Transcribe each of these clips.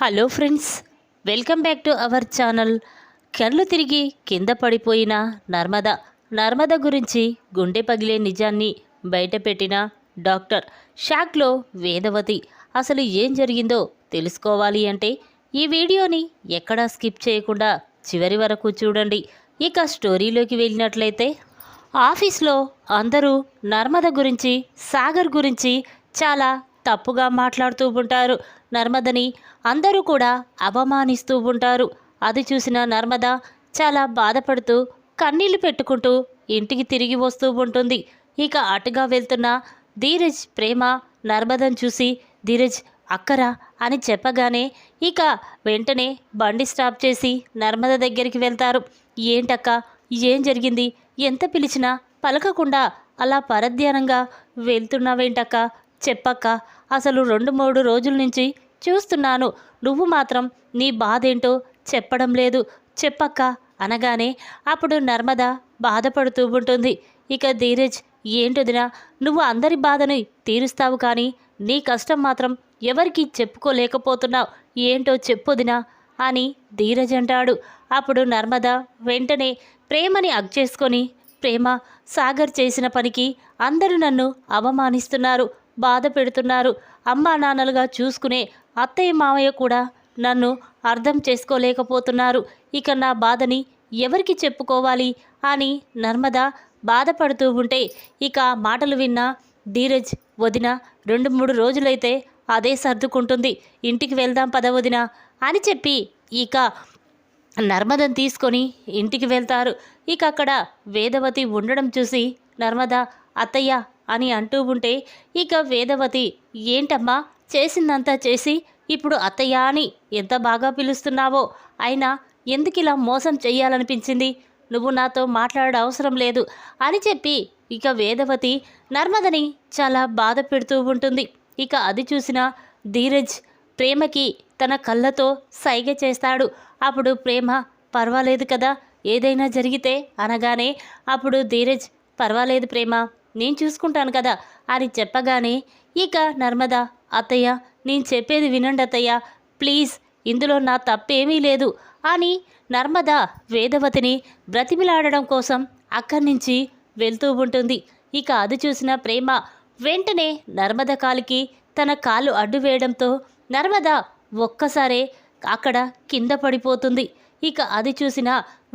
Hello friends, welcome back to our channel. కళ్ళు తిరిగి కింద పడిపోయిన నర్మద గురించి గుండె పగిలే నిజాన్ని బయటపెట్టిన డాక్టర్. షాక్లో వేదవతి. అసలు ఏం జరిగిందో తెలుసుకోవాలి అంటే ఈ వీడియోని ఎక్కడా స్కిప్ చేయకుండా చివరి వరకు చూడండి. ఇక స్టోరీలోకి వెళ్ళినట్లయితే, ఆఫీస్లో అందరూ నర్మద గురించి, సాగర్ గురించి చాలా తప్పుగా మాట్లాడుతూ ఉంటారు. నర్మదని అందరూ కూడా అవమానిస్తూ ఉంటారు. అది చూసిన నర్మద చాలా బాధపడుతూ కన్నీళ్లు పెట్టుకుంటూ ఇంటికి తిరిగి వస్తూ ఉంటుంది. ఇక అటుగా వెళ్తున్న ధీరజ్, ప్రేమ నర్మదను చూసి ధీరజ్ అక్కరా అని చెప్పగానే ఇక వెంటనే బండి స్టాప్ చేసి నర్మద దగ్గరికి వెళ్తారు. ఏంటక్క, ఏం జరిగింది? ఎంత పిలిచినా పలకకుండా అలా పరధ్యానంగా వెళ్తున్నావేంటక్క? చెప్పక్క, అసలు 2-3 రోజుల నుంచి చూస్తున్నాను, నువ్వు మాత్రం నీ బాధేంటో చెప్పడం లేదు, చెప్పక్క అనగానే అప్పుడు నర్మద బాధపడుతూ ఉంటుంది. ఇక ధీరజ్, ఏంటొదినా, నువ్వు అందరి బాధని తీరుస్తావు కానీ నీ కష్టం మాత్రం ఎవరికి చెప్పుకోలేకపోతున్నావు, ఏంటో చెప్పొదినా అని ధీరజ్ అంటాడు. అప్పుడు నర్మద వెంటనే ప్రేమని హగ్ చేసుకొని, ప్రేమ, సాగర్ చేసిన పనికి అందరూ నన్ను అవమానిస్తున్నారు, బాధ పెడుతున్నారు. అమ్మా నాన్నలుగా చూసుకునే అత్తయ్య మామయ్య కూడా నన్ను అర్థం చేసుకోలేకపోతున్నారు. ఇక నా బాధని ఎవరికి చెప్పుకోవాలి అని నర్మద బాధపడుతూ ఉంటే ఇక మాటలు విన్న ధీరజ్, వదిన 2-3 రోజులైతే అదే సర్దుకుంటుంది, ఇంటికి వెళ్దాం పద వదిన అని చెప్పి ఇక నర్మదని తీసుకొని ఇంటికి వెళ్తారు. ఇక అక్కడ వేదవతి ఉండడం చూసి నర్మద అత్తయ్య అని అంటూ ఉంటే ఇక వేదవతి, ఏంటమ్మా, చేసిందంతా చేసి ఇప్పుడు అత్తయ్య అని ఎంత బాగా పిలుస్తున్నావో, అయినా ఎందుకిలా మోసం చెయ్యాలనిపించింది? నువ్వు నాతో మాట్లాడే అవసరం లేదు అని చెప్పి ఇక వేదవతి నర్మదని చాలా బాధ పెడుతూ ఉంటుంది. ఇక అది చూసిన ధీరజ్ ప్రేమకి తన కళ్ళతో సైగ చేస్తాడు. అప్పుడు ప్రేమ, పర్వాలేదు కదా, ఏదైనా జరిగితే అనగానే అప్పుడు ధీరజ్, పర్వాలేదు ప్రేమ, నేను చూసుకుంటాను కదా అని చెప్పగానే ఇక నర్మద, అత్తయ్య నేను చెప్పేది వినండి అత్తయ్య, ప్లీజ్, ఇందులో నా తప్పేమీ లేదు అని నర్మద వేదవతిని బ్రతిమిలాడడం కోసం అక్కడి నుంచి వెళ్తూ ఉంటుంది. ఇక అది చూసిన ప్రేమ వెంటనే నర్మద కాలికి తన కాలు అడ్డు వేయడంతో నర్మద ఒక్కసారే అక్కడ కింద పడిపోతుంది. ఇక అది చూసిన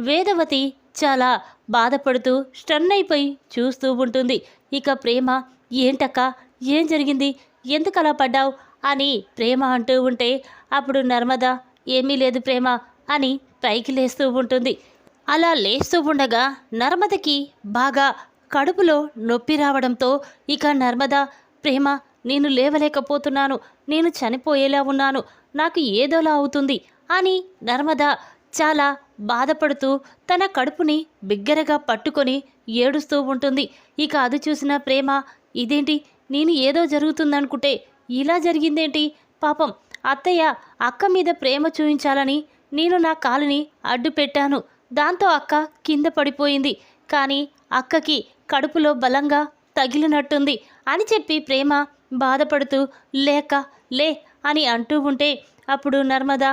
వేదవతి చాలా బాధపడుతూ స్టన్ అయిపోయి చూస్తూ ఉంటుంది. ఇక ప్రేమ, ఏంటక్క, ఏం జరిగింది, ఎందుకు అలా పడ్డావు అని ప్రేమ అంటూ ఉంటే అప్పుడు నర్మద, ఏమీ లేదు ప్రేమ అని పైకి లేస్తూ ఉంటుంది. అలా లేస్తూ ఉండగా నర్మదకి బాగా కడుపులో నొప్పి రావడంతో ఇక నర్మద, ప్రేమ, నేను లేవలేకపోతున్నాను, నేను చనిపోయేలా ఉన్నాను, నాకు ఏదోలా అవుతుంది అని నర్మద చాలా బాధపడుతూ తన కడుపుని బిగ్గరగా పట్టుకొని ఏడుస్తూ ఉంటుంది. ఇక అది చూసిన ప్రేమ, ఇదేంటి, నేను ఏదో జరుగుతుందనుకుంటే ఇలా జరిగిందేంటి? పాపం అత్తయ్య అక్క మీద ప్రేమ చూయించాలని నేను నా కాలుని అడ్డు పెట్టాను, దాంతో అక్క కింద పడిపోయింది, కానీ అక్కకి కడుపులో బలంగా తగిలినట్టుంది అని చెప్పి ప్రేమ బాధపడుతూ లే అని అంటూ ఉంటే అప్పుడు నర్మద,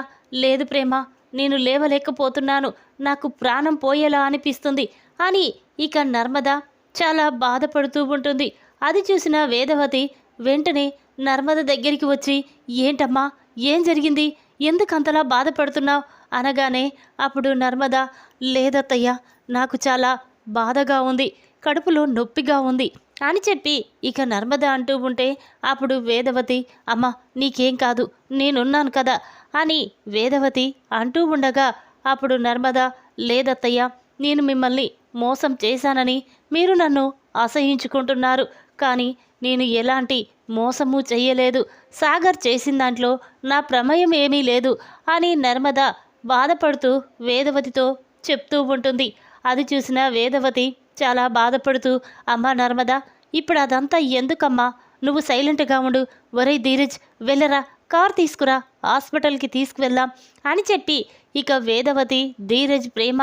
లేదు ప్రేమ, నేను లేవలేకపోతున్నాను, నాకు ప్రాణం పోయేలా అనిపిస్తుంది అని ఇక నర్మద చాలా బాధపడుతూ ఉంటుంది. అది చూసిన వేదవతి వెంటనే నర్మద దగ్గరికి వచ్చి, ఏంటమ్మా, ఏం జరిగింది, ఎందుకంతలా బాధపడుతున్నావు అనగానే అప్పుడు నర్మద, లేదత్తయ్య, నాకు చాలా బాధగా ఉంది, కడుపులో నొప్పిగా ఉంది అని చెప్పి ఇక నర్మద అంటూ ఉంటే అప్పుడు వేదవతి, అమ్మ నీకేం కాదు, నేనున్నాను కదా అని వేదవతి అంటూ ఉండగా అప్పుడు నర్మద, లేదత్తయ్య, నేను మిమ్మల్ని మోసం చేశానని మీరు నన్ను అసహించుకుంటున్నారు, కానీ నేను ఎలాంటి మోసము చెయ్యలేదు, సాగర్ చేసిన దాంట్లో నా ప్రమేయం ఏమీ లేదు అని నర్మద బాధపడుతూ వేదవతితో చెప్తూ ఉంటుంది. అది చూసిన వేదవతి చాలా బాధపడుతూ, అమ్మా నర్మద, ఇప్పుడు అదంతా ఎందుకమ్మా, నువ్వు సైలెంట్గా ఉండు, ఒరే ధీరజ్, వెళ్ళరా, కార్ తీసుకురా, హాస్పిటల్కి తీసుకువెళ్దాం అని చెప్పి ఇక వేదవతి, ధీరజ్, ప్రేమ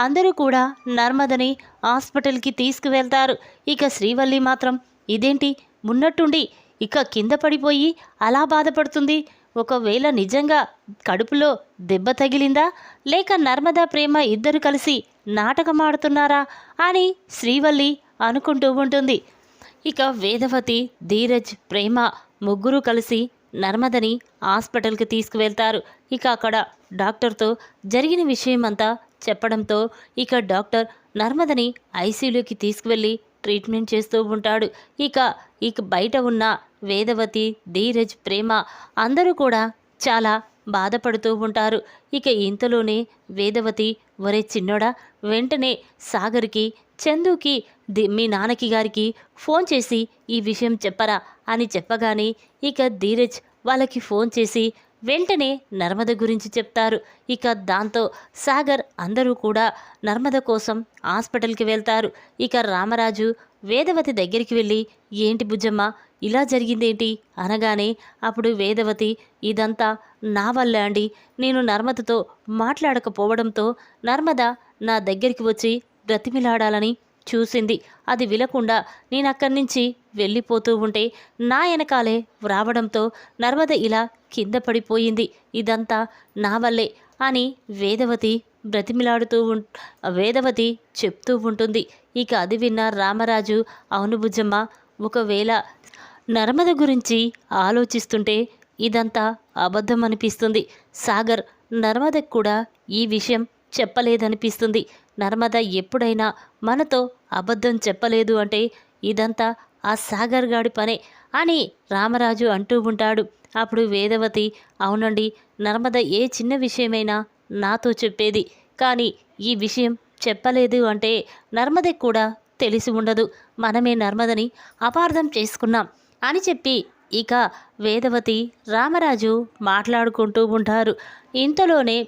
అందరూ కూడా నర్మదని హాస్పిటల్కి తీసుకువెళ్తారు. ఇక శ్రీవల్లి మాత్రం, ఇదేంటి, ఉన్నట్టుండి ఇక కింద పడిపోయి అలా బాధపడుతుంది, ఒకవేళ నిజంగా కడుపులో దెబ్బ తగిలిందా, లేక నర్మదా ప్రేమ ఇద్దరు కలిసి నాటకమాడుతున్నారా అని శ్రీవల్లి అనుకుంటూ ఉంటుంది. ఇక వేదవతి, ధీరజ్, ప్రేమ ముగ్గురు కలిసి నర్మదని హాస్పిటల్కి తీసుకువెళ్తారు. ఇక అక్కడ డాక్టర్తో జరిగిన విషయమంతా చెప్పడంతో ఇక డాక్టర్ నర్మదని ఐసీయూలోకి తీసుకువెళ్ళి ట్రీట్మెంట్ చేస్తూ ఉంటాడు. ఇక ఇక బయట ఉన్న వేదవతి, ధీరజ్, ప్రేమ అందరూ కూడా చాలా బాధపడుతూ ఉంటారు. ఇక ఇంతలోనే వేదవతి, ఒరే చిన్నోడా, వెంటనే సాగర్కి, చందుకి, మీ నాన్నకి గారికి ఫోన్ చేసి ఈ విషయం చెప్పరా అని చెప్పగానే ఇక ధీరజ్ వాళ్ళకి ఫోన్ చేసి వెంటనే నర్మద గురించి చెప్తారు. ఇక దాంతో సాగర్ అందరూ కూడా నర్మద కోసం హాస్పిటల్కి వెళ్తారు. ఇక రామరాజు వేదవతి దగ్గరికి వెళ్ళి, ఏంటి బుజ్జమ్మ ఇలా జరిగిందేంటి అనగానే అప్పుడు వేదవతి, ఇదంతా నా వల్లే అండి. నేను నర్మదతో మాట్లాడకపోవడంతో నర్మద నా దగ్గరికి వచ్చి బ్రతిమిలాడాలని చూసింది. అది వినకుండా నేను అక్కడి నుంచి వెళ్ళిపోతూ ఉంటే నా వెనకాలే రావడంతో నర్మద ఇలా కింద పడిపోయింది. ఇదంతా నా వల్లే అని వేదవతి చెప్తూ ఉంటుంది. ఇక అది విన్న రామరాజు, అవును బుజ్జమ్మ, ఒకవేళ నర్మద గురించి ఆలోచిస్తుంటే ఇదంతా అబద్ధం అనిపిస్తుంది. సాగర్ నర్మదకు కూడా ఈ విషయం చెప్పలేదనిపిస్తుంది. నర్మద ఎప్పుడైనా మనతో అబద్ధం చెప్పలేదు అంటే ఇదంతా ఆ సాగర్ గాడి పనే అని రామరాజు అంటూ ఉంటాడు. అప్పుడు వేదవతి, అవునండి, నర్మద ఏ చిన్న విషయమైనా నాతో చెప్పేది, కానీ ఈ విషయం చెప్పలేదు అంటే నర్మదకు కూడా తెలిసి ఉండదు. మనమే నర్మదని అపార్థం చేసుకున్నాం అని చెప్పి ఇక వేదవతి, రామరాజు మాట్లాడుకుంటూ ఉంటారు. ఇంతలోనే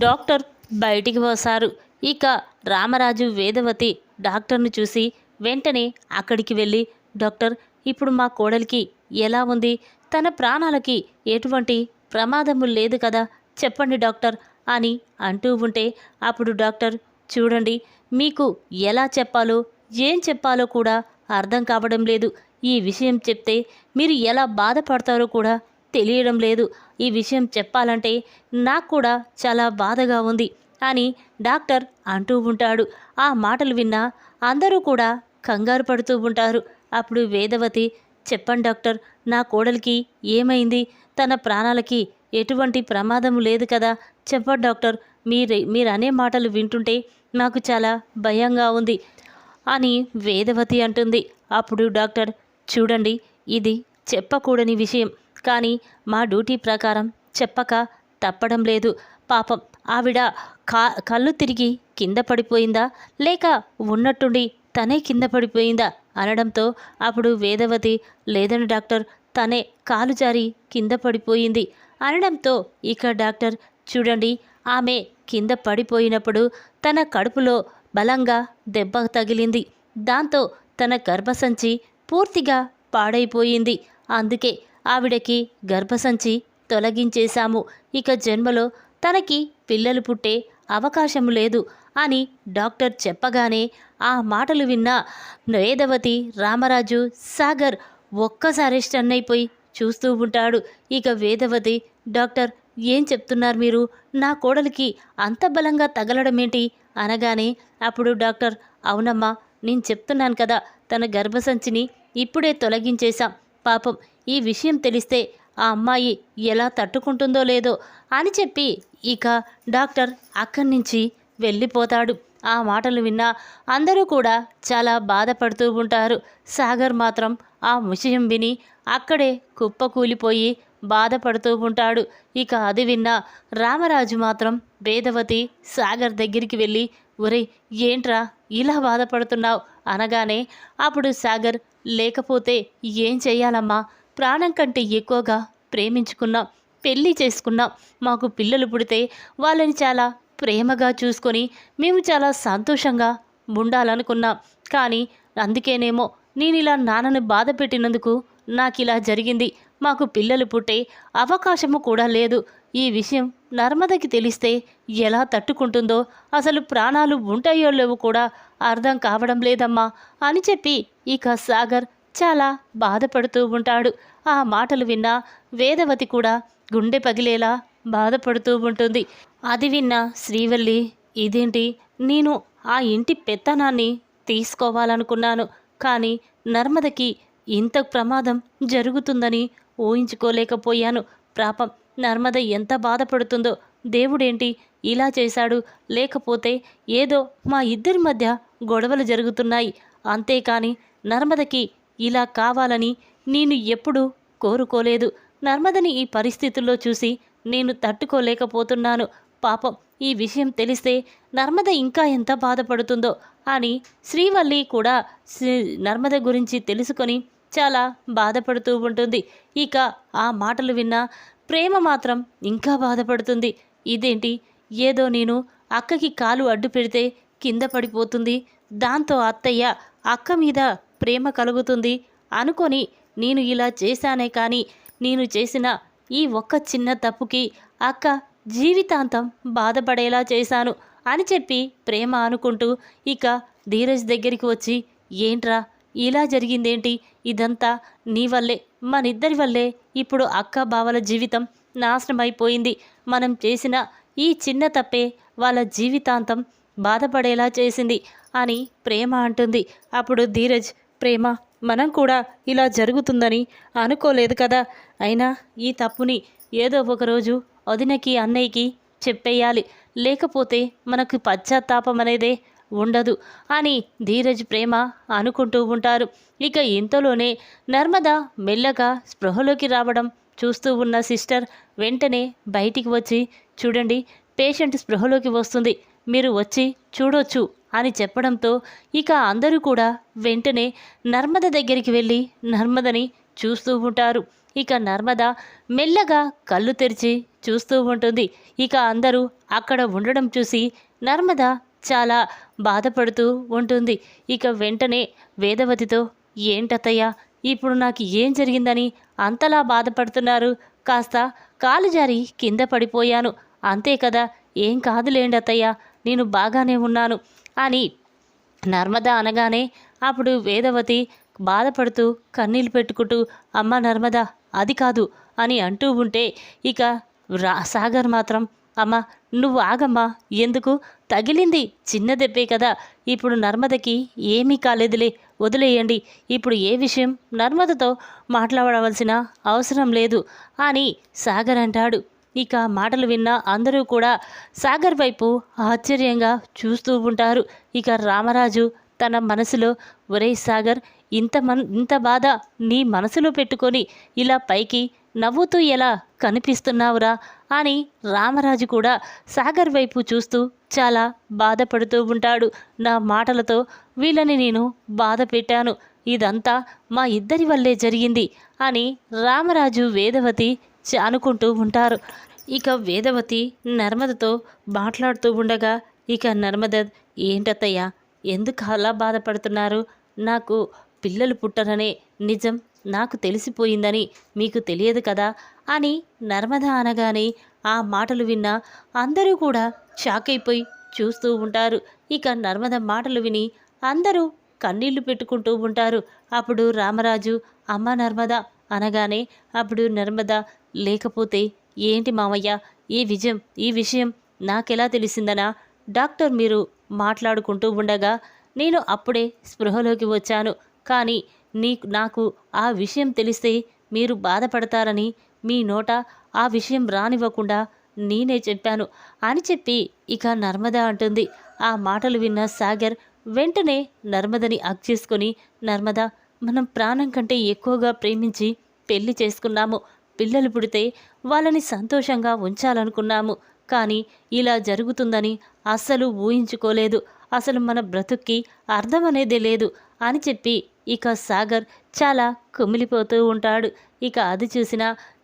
డాక్టర్ బయటికి వస్తారు. ఇక రామరాజు, వేదవతి డాక్టర్ను చూసి వెంటనే అక్కడికి వెళ్ళి, డాక్టర్, ఇప్పుడు మా కోడలికి ఎలా ఉంది? తన ప్రాణాలకి ఎటువంటి ప్రమాదము లేదు కదా, చెప్పండి డాక్టర్ అని అంటూ ఉంటే అప్పుడు డాక్టర్, చూడండి, మీకు ఎలా చెప్పాలో ఏం చెప్పాలో కూడా అర్థం కావడం లేదు. ఈ విషయం చెప్తే మీరు ఎలా బాధపడతారో కూడా తెలియడం లేదు. ఈ విషయం చెప్పాలంటే నాకు కూడా చాలా బాధగా ఉంది అని డాక్టర్ అంటూ ఉంటాడు. ఆ మాటలు విన్నా అందరూ కూడా కంగారు పడుతూ ఉంటారు. అప్పుడు వేదవతి, చెప్పండి డాక్టర్, నా కోడలికి ఏమైంది? తన ప్రాణాలకి ఎటువంటి ప్రమాదము లేదు కదా, చెప్పండి డాక్టర్, మీరు అనే మాటలు వింటుంటే నాకు చాలా భయంగా ఉంది అని వేదవతి అంటుంది. అప్పుడు డాక్టర్, చూడండి, ఇది చెప్పకూడని విషయం, కానీ మా డ్యూటీ ప్రకారం చెప్పక తప్పడం లేదు. పాపం ఆవిడ కళ్ళు తిరిగి కింద పడిపోయిందా, లేక ఉన్నట్టుండి తనే కింద పడిపోయిందా అనడంతో అప్పుడు వేదవతి, లేదండి డాక్టర్, తనే కాలు జారి కింద పడిపోయింది అనడంతో ఇక డాక్టర్, చూడండి, ఆమె కింద పడిపోయినప్పుడు తన కడుపులో బలంగా దెబ్బ తగిలింది. దాంతో తన గర్భసంచి పూర్తిగా పాడైపోయింది. అందుకే ఆవిడకి గర్భసంచి తొలగించేశాము. ఇక జన్మలో తనకి పిల్లలు పుట్టే అవకాశం లేదు అని డాక్టర్ చెప్పగానే ఆ మాటలు విన్న వేదవతి, రామరాజు, సాగర్ ఒక్కసారి స్టన్ అయిపోయి చూస్తూ ఉంటాడు. ఇక వేదవతి, డాక్టర్, ఏం చెప్తున్నారు మీరు? నా కోడలికి అంత బలంగా తగలడమేంటి అనగానే అప్పుడు డాక్టర్, అవునమ్మా, నేను చెప్తున్నాను కదా, తన గర్భసంచిని ఇప్పుడే తొలగించేశాం. పాపం ఈ విషయం తెలిస్తే ఆ అమ్మాయి ఎలా తట్టుకుంటుందో లేదో అని చెప్పి ఇక డాక్టర్ అక్కడి నుంచి వెళ్ళిపోతాడు. ఆ మాటలు విన్నా అందరూ కూడా చాలా బాధపడుతూ ఉంటారు. సాగర్ మాత్రం ఆ విషయం విని అక్కడే కుప్పకూలిపోయి బాధపడుతూ ఉంటాడు. ఇక అది విన్న రామరాజు మాత్రం వేదవతి, సాగర్ దగ్గరికి వెళ్ళి, ఒరేయ్, ఏంట్రా ఇలా బాధపడుతున్నావు అనగానే అప్పుడు సాగర్, లేకపోతే ఏం చెయ్యాలమ్మా, ప్రాణం కంటే ఎక్కువగా ప్రేమించుకున్నాం, పెళ్ళి చేసుకున్నాం, మాకు పిల్లలు పుడితే వాళ్ళని చాలా ప్రేమగా చూసుకొని మేము చాలా సంతోషంగా ఉండాలనుకున్నాం. కానీ అందుకేనేమో నేను ఇలా నాన్నను బాధ పెట్టినందుకు నాకు ఇలా జరిగింది. మాకు పిల్లలు పుట్టే అవకాశము కూడా లేదు. ఈ విషయం నర్మదకి తెలిస్తే ఎలా తట్టుకుంటుందో, అసలు ప్రాణాలు ఉంటాయో లేవో కూడా అర్థం కావడం లేదమ్మా అని చెప్పి ఇక సాగర్ చాలా బాధపడుతూ ఉంటాడు. ఆ మాటలు విన్న వేదవతి కూడా గుండె పగిలేలా బాధపడుతూ ఉంటుంది. అది విన్న శ్రీవల్లి, ఇదేంటి, నేను ఆ ఇంటి పెత్తనాన్ని తీసుకోవాలనుకున్నాను, కానీ నర్మదకి ఇంత ప్రమాదం జరుగుతుందని ఊహించుకోలేకపోయాను. పాపం నర్మద ఎంత బాధపడుతుందో, దేవుడేంటి ఇలా చేశాడు, లేకపోతే ఏదో మా ఇద్దరి మధ్య గొడవలు జరుగుతున్నాయి, అంతేకాని నర్మదకి ఇలా కావాలని నేను ఎప్పుడూ కోరుకోలేదు. నర్మదని ఈ పరిస్థితుల్లో చూసి నేను తట్టుకోలేకపోతున్నాను. పాపం ఈ విషయం తెలిస్తే నర్మద ఇంకా ఎంత బాధపడుతుందో అని శ్రీవల్లి కూడా నర్మద గురించి తెలుసుకొని చాలా బాధపడుతూ ఉంటుంది. ఇక ఆ మాటలు విన్న ప్రేమ మాత్రం ఇంకా బాధపడుతుంది. ఇదేంటి, ఏదో నేను అక్కకి కాలు అడ్డు పెడితే కింద పడిపోతుంది, దాంతో అత్తయ్య అక్క మీద ప్రేమ కలుగుతుంది అనుకొని నేను ఇలా చేశానే, కానీ నేను చేసిన ఈ ఒక్క చిన్న తప్పుకి అక్క జీవితాంతం బాధపడేలా చేశాను అని చెప్పి ప్రేమ అనుకుంటూ ఇక ధీరజ్ దగ్గరికి వచ్చి, ఏంట్రా ఇలా జరిగిందేంటి, ఇదంతా నీ వల్లే, మనిద్దరి వల్లే ఇప్పుడు అక్క బావల జీవితం నాశనమైపోయింది. మనం చేసిన ఈ చిన్న తప్పే వాళ్ళ జీవితాంతం బాధపడేలా చేసింది అని ప్రేమ అంటుంది. అప్పుడు ధీరజ్, ప్రేమ, మనం కూడా ఇలా జరుగుతుందని అనుకోలేదు కదా, అయినా ఈ తప్పుని ఏదో ఒకరోజు వదినకి అన్నయ్యకి చెప్పేయాలి, లేకపోతే మనకు పశ్చాత్తాపం అనేదే ఉండదు అని ధీరజ్ ప్రేమ అనుకుంటూ ఉంటారు. ఇక ఇంతలోనే నర్మద మెల్లగా స్పృహలోకి రావడం చూస్తూ ఉన్న సిస్టర్ వెంటనే బయటికి వచ్చి, చూడండి, పేషెంట్ స్పృహలోకి వస్తుంది, మీరు వచ్చి చూడొచ్చు అని చెప్పడంతో ఇక అందరూ కూడా వెంటనే నర్మద దగ్గరికి వెళ్ళి నర్మదని చూస్తూ ఉంటారు. ఇక నర్మద మెల్లగా కళ్ళు తెరిచి చూస్తూ ఉంటుంది. ఇక అందరూ అక్కడ ఉండడం చూసి నర్మద చాలా బాధపడుతూ ఉంటుంది. ఇక వెంటనే వేదవతితో, ఏంటత్తయ్య, ఇప్పుడు నాకు ఏం జరిగిందని అంతలా బాధపడుతున్నారు, కాస్త కాలు జారి కింద పడిపోయాను, అంతే కదా, ఏం కాదులేండి అత్తయ్య, నేను బాగానే ఉన్నాను అని నర్మద అనగానే అప్పుడు వేదవతి బాధపడుతూ కన్నీళ్ళు పెట్టుకుంటూ, అమ్మ నర్మద, అది కాదు అని అంటూ ఉంటే ఇక సాగర్ మాత్రం, అమ్మ నువ్వు ఆగమ్మా, ఎందుకు, తగిలింది చిన్న దెబ్బే కదా, ఇప్పుడు నర్మదకి ఏమీ కాలేదులే, వదిలేయండి, ఇప్పుడు ఏ విషయం నర్మదతో మాట్లాడవలసిన అవసరం లేదు అని సాగర్ అంటాడు. ఇక మాటలు విన్న అందరూ కూడా సాగర్ వైపు ఆశ్చర్యంగా చూస్తూ ఉంటారు. ఇక రామరాజు తన మనసులో, ఒరే సాగర్, ఇంత బాధ నీ మనసులో పెట్టుకొని ఇలా పైకి నవ్వుతూ ఎలా కనిపిస్తున్నావురా అని రామరాజు కూడా సాగర్ వైపు చూస్తూ చాలా బాధపడుతూ ఉంటాడు. నా మాటలతో వీళ్ళని నేను బాధ పెట్టాను, ఇదంతా మా ఇద్దరి వల్లే జరిగింది అని రామరాజు వేదవతి అనుకుంటూ ఉంటారు. ఇక వేదవతి నర్మదతో మాట్లాడుతూ ఉండగా ఇక నర్మద, ఏంటత్తయ్య, ఎందుకు అలా బాధపడుతున్నారు, నాకు పిల్లలు పుట్టరనే నిజం నాకు తెలిసిపోయిందని మీకు తెలియదు కదా అని నర్మద అనగానే ఆ మాటలు విన్న అందరూ కూడా షాక్ అయిపోయి చూస్తూ ఉంటారు. ఇక నర్మద మాటలు విని అందరూ కన్నీళ్లు పెట్టుకుంటూ ఉంటారు. అప్పుడు రామరాజు, అమ్మ నర్మద అనగానే అప్పుడు నర్మద, లేకపోతే ఏంటి మామయ్య, ఈ విషయం నాకెలా తెలిసిందనా, డాక్టర్ మీరు మాట్లాడుకుంటూ ఉండగా నేను అప్పుడే స్పృహలోకి వచ్చాను, కానీ నాకు ఆ విషయం తెలిస్తే మీరు బాధపడతారని మీ నోట ఆ విషయం రానివ్వకుండా నేనే చెప్పాను అని చెప్పి ఇక నర్మద అంటుంది. ఆ మాటలు విన్న సాగర్ వెంటనే నర్మదని హగ్ చేసుకొని, నర్మద, మనం ప్రాణం కంటే ఎక్కువగా ప్రేమించి పెళ్లి చేసుకున్నాము, పిల్లలు పుడితే వాళ్ళని సంతోషంగా ఉంచాలనుకున్నాము, కానీ ఇలా జరుగుతుందని అస్సలు ఊహించుకోలేదు, అసలు మన బ్రతుక్కి అర్థం అనేదే లేదు అని చెప్పి ఇక సాగర్ చాలా కుమిలిపోతూ ఉంటాడు. ఇక అది చూసిన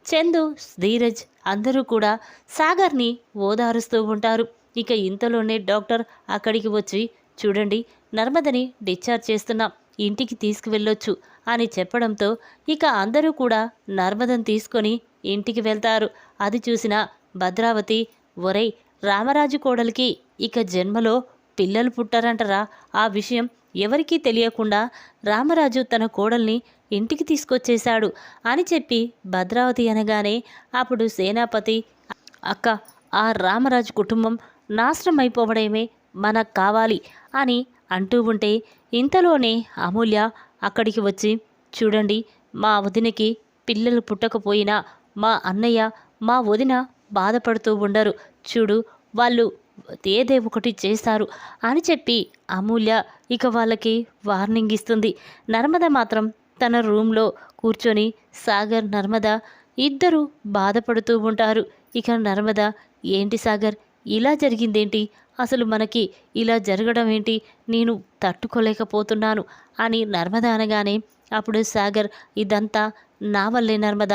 చందు, ధీరజ్ అందరూ కూడా సాగర్ని ఓదారుస్తూ ఉంటారు. ఇక ఇంతలోనే డాక్టర్ అక్కడికి వచ్చి, చూడండి, నర్మదని డిశ్చార్జ్ చేస్తున్నాం, ఇంటికి తీసుకువెళ్ళొచ్చు అని చెప్పడంతో ఇక అందరూ కూడా నర్మదని తీసుకొని ఇంటికి వెళ్తారు. అది చూసిన భద్రావతి, ఒరేయ్, రామరాజు కోడలికి ఇక జన్మలో పిల్లలు పుట్టారంటరా, ఆ విషయం ఎవరికీ తెలియకుండా రామరాజు తన కోడల్ని ఇంటికి తీసుకొచ్చేశాడు అని చెప్పి భద్రావతి అనగానే అప్పుడు సేనాపతి, అక్క, ఆ రామరాజు కుటుంబం నాశనం అయిపోవడమే మనకు కావాలి అని అంటూ ఉంటే ఇంతలోనే అమూల్య అక్కడికి వచ్చి, చూడండి, మా వదినకి పిల్లలు పుట్టకపోయినా మా అన్నయ్య మా వదిన బాధపడుతూ ఉండరు, చూడు వాళ్ళు ఏదే ఒకటి చేస్తారు అని చెప్పి అమూల్య ఇక వాళ్ళకి వార్నింగ్ ఇస్తుంది. నర్మద మాత్రం తన రూమ్లో కూర్చొని సాగర్, నర్మద ఇద్దరు బాధపడుతూ ఉంటారు. ఇక నర్మద, ఏంటి సాగర్ ఇలా జరిగిందేంటి, అసలు మనకి ఇలా జరగడం ఏంటి, నేను తట్టుకోలేకపోతున్నాను అని నర్మద అనగానే అప్పుడు సాగర్, ఇదంతా నా వల్లే నర్మద,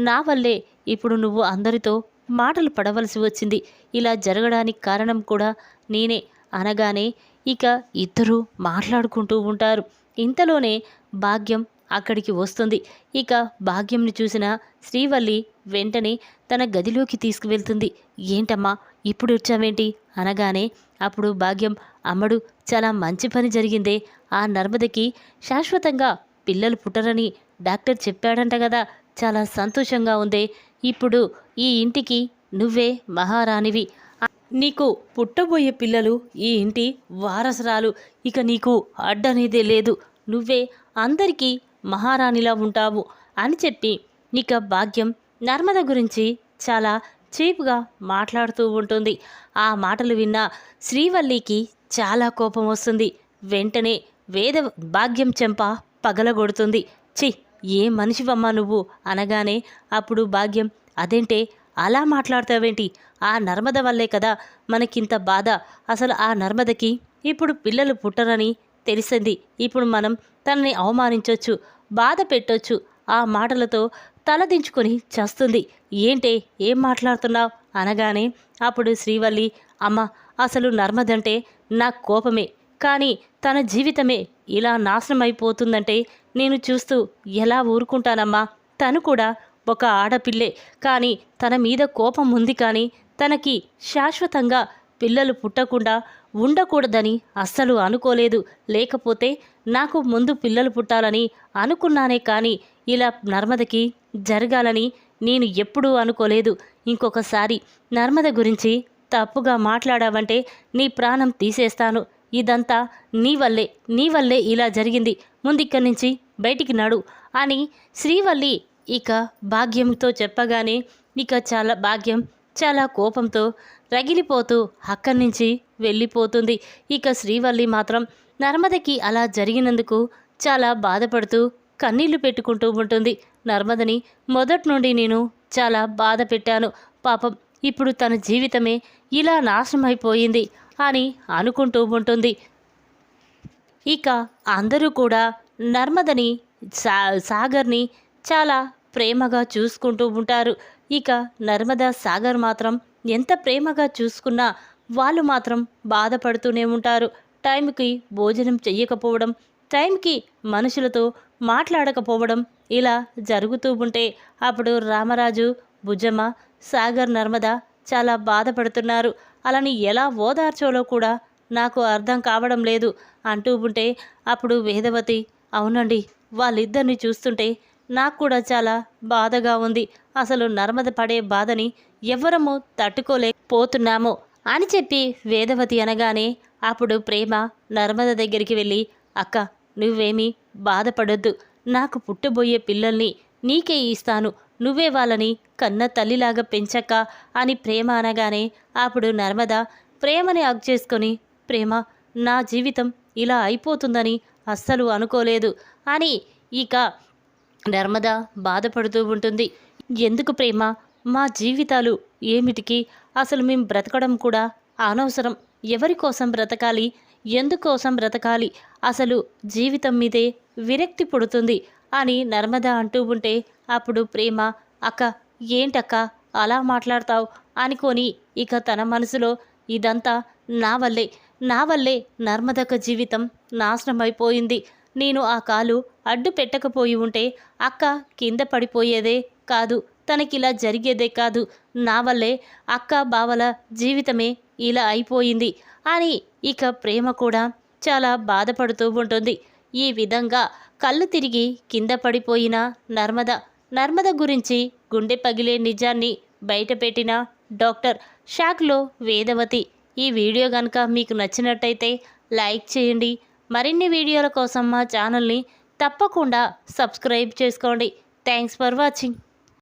నా వల్లే ఇప్పుడు నువ్వు అందరితో మాటలు పడవలసి వచ్చింది, ఇలా జరగడానికి కారణం కూడా నేనే అనగానే ఇక ఇద్దరూ మాట్లాడుకుంటూ ఉంటారు. ఇంతలోనే భాగ్యం అక్కడికి వస్తుంది. ఇక భాగ్యంని చూసిన శ్రీవల్లి వెంటనే తన గదిలోకి తీసుకువెళ్తుంది. ఏంటమ్మా ఇప్పుడు వచ్చావేంటి అనగానే అప్పుడు భాగ్యం, అమ్మడు చాలా మంచి పని జరిగిందే, ఆ నర్మదకి శాశ్వతంగా పిల్లలు పుట్టరని డాక్టర్ చెప్పాడంట కదా, చాలా సంతోషంగా ఉందే, ఇప్పుడు ఈ ఇంటికి నువ్వే మహారాణివి, నీకు పుట్టబోయే పిల్లలు ఈ ఇంటి వారసురాలు, ఇక నీకు అడ్డనేదే లేదు, నువ్వే అందరికీ మహారాణిలా ఉంటావు అని చెప్పి ఇక భాగ్యం నర్మద గురించి చాలా చీప్గా మాట్లాడుతూ ఉంటుంది. ఆ మాటలు విన్న శ్రీవల్లికి చాలా కోపం వస్తుంది. వెంటనే భాగ్యం చెంప పగలగొడుతుంది. ఛీ, ఏ మనిషివమ్మా నువ్వు అనగానే అప్పుడు భాగ్యం, అదేంటే అలా మాట్లాడతావేంటి, ఆ నర్మద వల్లే కదా మనకింత బాధ, అసలు ఆ నర్మదకి ఇప్పుడు పిల్లలు పుట్టరని తెలిసింది, ఇప్పుడు మనం తనని అవమానించవచ్చు, బాధ పెట్టొచ్చు, ఆ మాటలతో తలదించుకొని చస్తుంది, ఏంటే ఏం మాట్లాడుతున్నావు అనగానే అప్పుడు శ్రీవల్లి, అమ్మ, అసలు నర్మదంటే నాకు కోపమే, కానీ తన జీవితమే ఇలా నాశనం అయిపోతుందంటే నేను చూస్తూ ఎలా ఊరుకుంటానమ్మా, తను కూడా ఒక ఆడపిల్లే, కానీ తన మీద కోపం ఉంది, కానీ తనకి శాశ్వతంగా పిల్లలు పుట్టకుండా ఉండకూడదని అస్సలు అనుకోలేదు, లేకపోతే నాకు ముందు పిల్లలు పుట్టాలని అనుకున్నానే, కానీ ఇలా నర్మదకి జరగాలని నేను ఎప్పుడూ అనుకోలేదు, ఇంకొకసారి నర్మద గురించి తప్పుగా మాట్లాడావంటే నీ ప్రాణం తీసేస్తాను, ఇదంతా నీ వల్లే ఇలా జరిగింది, ముందిక్కడి నుంచి బయటికి నడు అని శ్రీవల్లి ఇక భాగ్యంతో చెప్పగానే ఇక భాగ్యం చాలా కోపంతో రగిలిపోతూ అక్కడి నుంచి వెళ్ళిపోతుంది. ఇక శ్రీవల్లి మాత్రం నర్మదకి అలా జరిగినందుకు చాలా బాధపడుతూ కన్నీళ్లు పెట్టుకుంటూ ఉంటుంది. నర్మదని మొదటి నుండి నేను చాలా బాధ పెట్టాను, పాపం ఇప్పుడు తన జీవితమే ఇలా నాశనం అయిపోయింది అని అనుకుంటూ ఉంటుంది. ఇక అందరూ కూడా నర్మదని సాగర్ని చాలా ప్రేమగా చూసుకుంటూ ఉంటారు. ఇక నర్మదా సాగర్ మాత్రం ఎంత ప్రేమగా చూసుకున్నా వాళ్ళు మాత్రం బాధపడుతూనే ఉంటారు. టైంకి భోజనం చెయ్యకపోవడం, టైంకి మనుషులతో మాట్లాడకపోవడం ఇలా జరుగుతూ ఉంటే అప్పుడు రామరాజు, బుజ్జమ్మ, సాగర్, నర్మద చాలా బాధపడుతున్నారు. అలాని ఎలా ఓదార్చోలో కూడా నాకు అర్థం కావడం లేదు అంటూ ఉంటే అప్పుడు వేదవతి, అవునండి, వాళ్ళిద్దరిని చూస్తుంటే నాకు కూడా చాలా బాధగా ఉంది, అసలు నర్మద పడే బాధని ఎవ్వరము తట్టుకోలేకపోతున్నాము అని చెప్పి వేదవతి అనగానే అప్పుడు ప్రేమ నర్మద దగ్గరికి వెళ్ళి, అక్క, నువ్వేమీ బాధపడొద్దు, నాకు పుట్టబోయే పిల్లల్ని నీకే ఇస్తాను, నువ్వే వాళ్ళని కన్న తల్లిలాగా పెంచక్క అని ప్రేమ అనగానే అప్పుడు నర్మద ప్రేమని హగ్ చేసుకొని, ప్రేమ, నా జీవితం ఇలా అయిపోతుందని అస్సలు అనుకోలేదు అని ఇక నర్మద బాధపడుతూ ఉంటుంది. ఎందుకు ప్రేమ, మా జీవితాలు ఏమిటికి, అసలు మేము బ్రతకడం కూడా అనవసరం, ఎవరి కోసం బ్రతకాలి, ఎందుకోసం బ్రతకాలి, అసలు జీవితం మీదే విరక్తి పుడుతుంది అని నర్మద అంటూ ఉంటే అప్పుడు ప్రేమ, అక్క, ఏంటక్క అలా మాట్లాడతావు అనుకొని ఇక తన మనసులో, ఇదంతా నా వల్లే నర్మదక్క జీవితం నాశనం అయిపోయింది, నేను ఆ కాలు అడ్డు పెట్టకపోయి ఉంటే అక్క కింద పడిపోయేదే కాదు, తనకిలా జరిగేదే కాదు, నా వల్లే అక్క బావల జీవితమే ఇలా అయిపోయింది అని ఇక ప్రేమ కూడా చాలా బాధపడుతూ ఉంటుంది. ఈ విధంగా కళ్ళు తిరిగి కింద పడిపోయిన నర్మద నర్మద గురించి గుండె పగిలే నిజాన్ని బయటపెట్టిన డాక్టర్. షాక్లో వేదవతి. ఈ వీడియో కనుక మీకు నచ్చినట్టయితే లైక్ చేయండి. మరిన్ని వీడియోల కోసం మా ఛానల్ని తప్పకుండా సబ్స్క్రైబ్ చేసుకోండి. Thanks for watching.